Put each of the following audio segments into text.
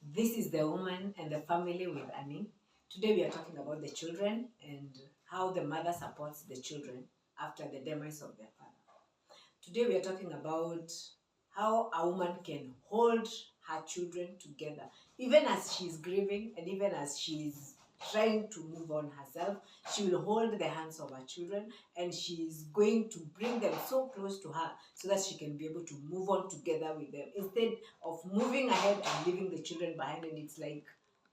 This is the woman and the family with Annie. Today we are talking about the children and how the mother supports the children after the demise of their father. Today we are talking about how a woman can hold her children together, even as she's grieving and even as she's trying to move on herself. She will hold the hands of her children and she's going to bring them so close to her so that she can be able to move on together with them instead of moving ahead and leaving the children behind. And it's like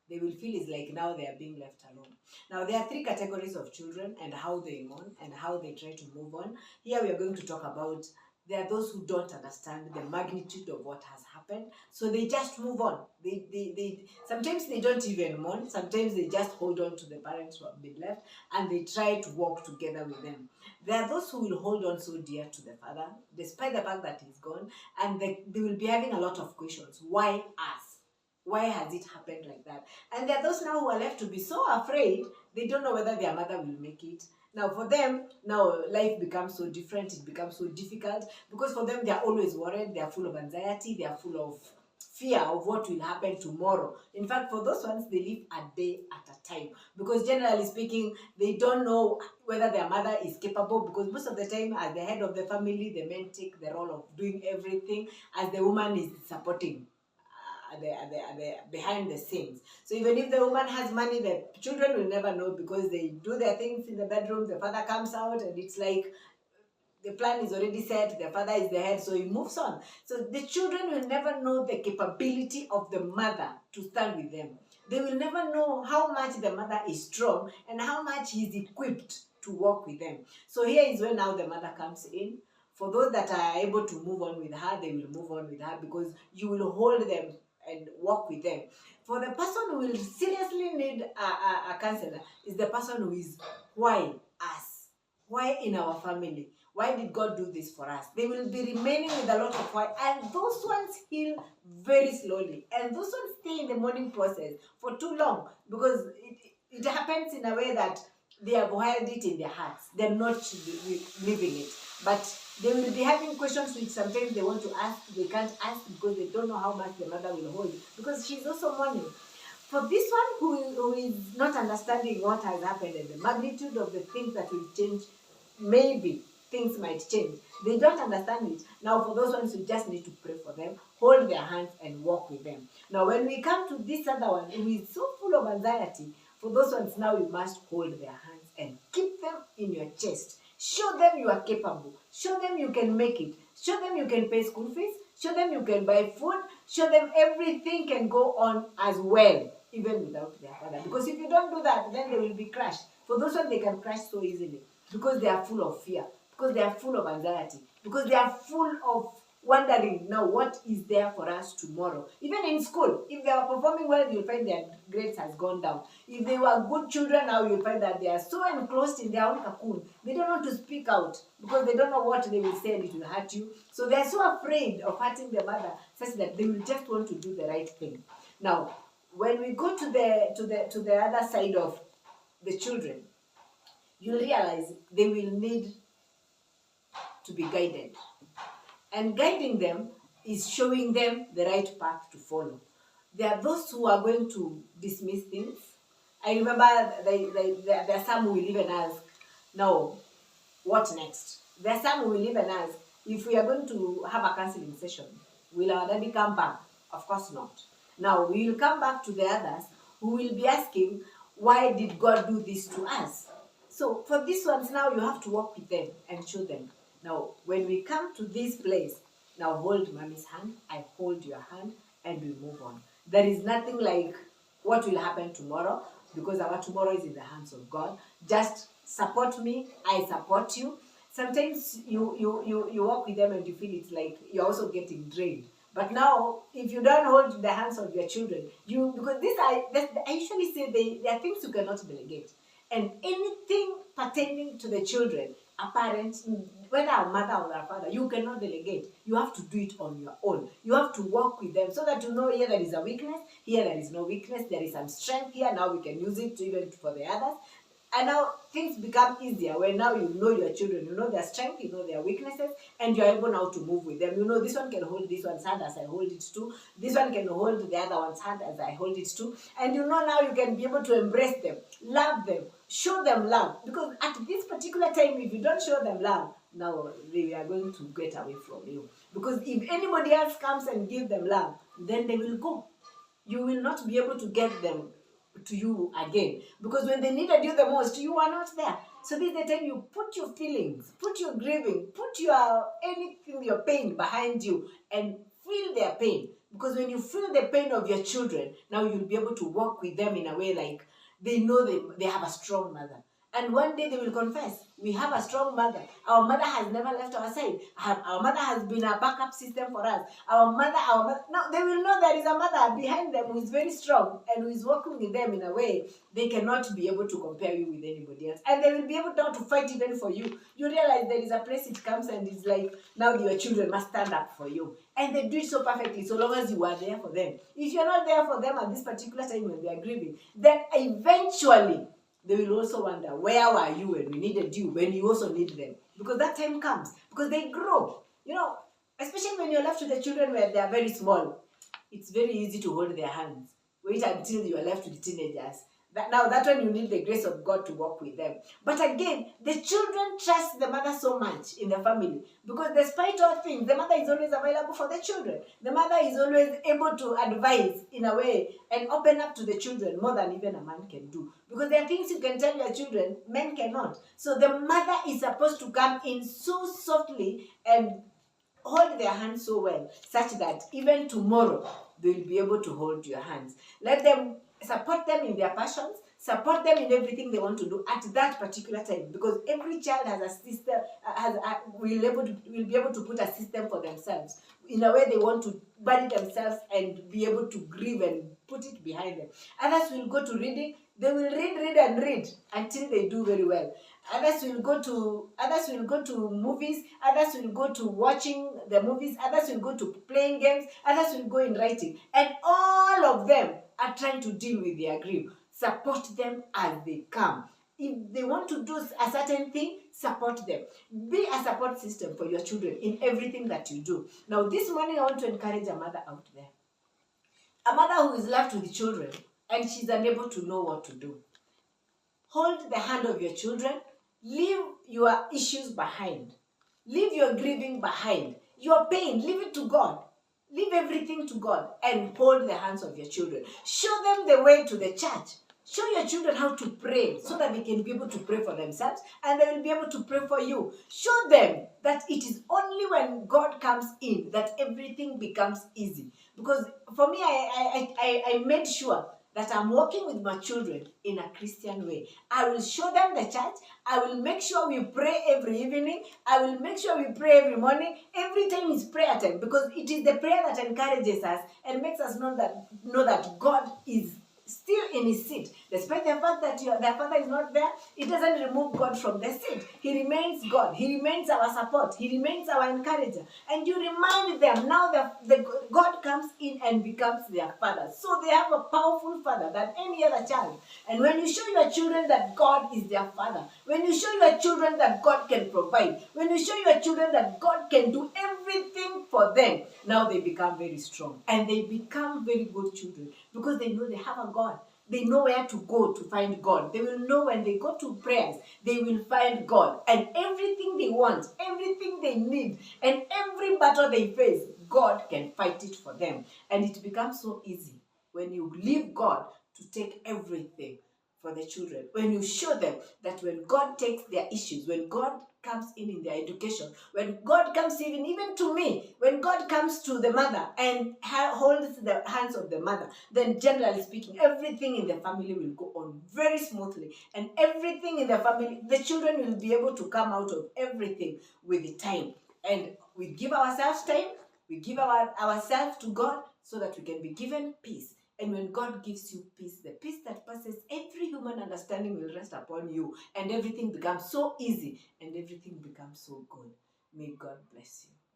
they will feel it's like now they are being left alone. Now, there are three categories of children and how they mourn and how they try to move on. Here we are going to talk about there are those who don't understand the magnitude of what has happened, so they just move on. They sometimes they don't even mourn, sometimes they just hold on to the parents who have been left and they try to walk together with them. There are those who will hold on so dear to the father, despite the fact that he's gone, and they will be having a lot of questions. Why us? Why has it happened like that? And there are those now who are left to be so afraid, they don't know whether their mother will make it. Now for them, now life becomes so different, it becomes so difficult, because for them they are always worried, they are full of anxiety, they are full of fear of what will happen tomorrow. In fact, for those ones, they live a day at a time, because generally speaking, they don't know whether their mother is capable, because most of the time, as the head of the family, the men take the role of doing everything, as the woman is supporting behind the scenes. So even if the woman has money, the children will never know, because they do their things in the bedroom. The father comes out and it's like the plan is already set, the father is the head, so he moves on. So the children will never know the capability of the mother to stand with them. They will never know how much the mother is strong and how much he is equipped to work with them. So here is where now the mother comes in. For those that are able to move on with her, they will move on with her, because you will hold them and work with them. For the person who will seriously need a counselor is the person who is, why us? Why in our family? Why did God do this for us? They will be remaining with a lot of why, and those ones heal very slowly, and those ones stay in the mourning process for too long, because it happens in a way that they have held it in their hearts. They're not living it, but they will be having questions which sometimes they want to ask, they can't ask, because they don't know how much the mother will hold, because she's also mourning. For this one who is not understanding what has happened and the magnitude of the things that will change, maybe things might change. They don't understand it. Now for those ones, you just need to pray for them, hold their hands and walk with them. Now when we come to this other one who is so full of anxiety, for those ones now you must hold their hands and keep them in your chest. Show them you are capable. Show them you can make it. Show them you can pay school fees. Show them you can buy food. Show them everything can go on as well, even without their father. Because if you don't do that, then they will be crushed. For those ones, they can crash so easily, because they are full of fear, because they are full of anxiety, because they are full of wondering now what is there for us tomorrow. Even in school, if they are performing well, you'll find their grades has gone down. If they were good children, now you'll find that they are so enclosed in their own cocoon. They don't want to speak out, because they don't know what they will say and it will hurt you. So they're so afraid of hurting their mother, such that they will just want to do the right thing. Now, when we go to the other side of the children, you'll realize they will need to be guided. And guiding them is showing them the right path to follow. There are those who are going to dismiss things. I remember there are some who will even ask, now, what next? There are some who will even ask, if we are going to have a counseling session, will our daddy come back? Of course not. Now, we will come back to the others who will be asking, why did God do this to us? So for these ones now, you have to walk with them and show them. Now, when we come to this place, now hold mommy's hand, I hold your hand, and we move on. There is nothing like what will happen tomorrow, because our tomorrow is in the hands of God. Just support me, I support you. Sometimes you walk with them and you feel it's like you're also getting drained. But now, if you don't hold the hands of your children, because I usually say there are things you cannot delegate. And anything pertaining to the children, a parent, whether a mother or a father, you cannot delegate. You have to do it on your own. You have to work with them so that you know here there is a weakness, here there is no weakness, there is some strength here, now we can use it to even for the others. And now things become easier when now you know your children, you know their strength, you know their weaknesses, and you're able now to move with them. You know this one can hold this one's hand as I hold it too. This one can hold the other one's hand as I hold it too. And you know now you can be able to embrace them, love them, show them love. Because at this particular time, if you don't show them love, now they are going to get away from you. Because if anybody else comes and give them love, then they will go. You will not be able to get them to you again, because when they needed you the most, you are not there. So this is the time you put your feelings, put your grieving, put your anything, your pain behind you, and feel their pain. Because when you feel the pain of your children, now you'll be able to walk with them in a way like they know they have a strong mother. And one day they will confess, we have a strong mother. Our mother has never left our side. Our mother has been a backup system for us. Our mother. No, they will know there is a mother behind them who is very strong and who is working with them in a way they cannot be able to compare you with anybody else. And they will be able now to fight even for you. You realize there is a place it comes and it's like, now your children must stand up for you. And they do it so perfectly so long as you are there for them. If you're not there for them at this particular time when they are grieving, then eventually they will also wonder, where were you when we needed you, when you also need them? Because that time comes, because they grow. You know, especially when you're left with the children where they are very small, it's very easy to hold their hands. Wait until you are left with teenagers. That one you need the grace of God to walk with them. But again, the children trust the mother so much in the family, because despite all things, the mother is always available for the children. The mother is always able to advise in a way and open up to the children more than even a man can do. Because there are things you can tell your children, men cannot. So the mother is supposed to come in so softly and hold their hands so well, such that even tomorrow they will be able to hold your hands. Let them support them in their passions, support them in everything they want to do at that particular time, because every child has a system, will be able to put a system for themselves in a way they want to bury themselves and be able to grieve and put it behind them. Others will go to reading. They will read until they do very well. Others will go to movies. Others will go to watching the movies. Others will go to playing games. Others will go in writing. And all of them are trying to deal with their grief. Support them as they come. If they want to do a certain thing, support them. Be a support system for your children in everything that you do. Now, this morning I want to encourage a mother out there. A mother who is left with children and she's unable to know what to do. Hold the hand of your children. Leave your issues behind. Leave your grieving behind. Your pain, leave it to God. Leave everything to God and hold the hands of your children. Show them the way to the church. Show your children how to pray so that they can be able to pray for themselves and they will be able to pray for you. Show them that it is only when God comes in that everything becomes easy. Because for me, I made sure that I'm working with my children in a Christian way. I will show them the church. I will make sure we pray every evening. I will make sure we pray every morning. Every time is prayer time, because it is the prayer that encourages us and makes us know that God is still in his seat. Despite the fact that their father is not there, it doesn't remove God from the seat. He remains God. He remains our support. He remains our encourager. And you remind them now that God comes in and becomes their father. So they have a powerful father than any other child. And when you show your children that God is their father, when you show your children that God can provide, when you show your children that God can do everything for them, now they become very strong. And they become very good children, because they know they have a God. They know where to go to find God. They will know when they go to prayers, they will find God. And everything they want, everything they need, and every battle they face, God can fight it for them. And it becomes so easy when you leave God to take everything for the children. When you show them that when God takes their issues, when God comes in their education, when God comes even to me, when God comes to the mother and holds the hands of the mother, then generally speaking, everything in the family will go on very smoothly. And everything in the family, the children will be able to come out of everything with the time. And we give ourselves time, we give ourselves to God so that we can be given peace. And when God gives you peace, the peace that passes every human understanding will rest upon you, and everything becomes so easy and everything becomes so good. May God bless you.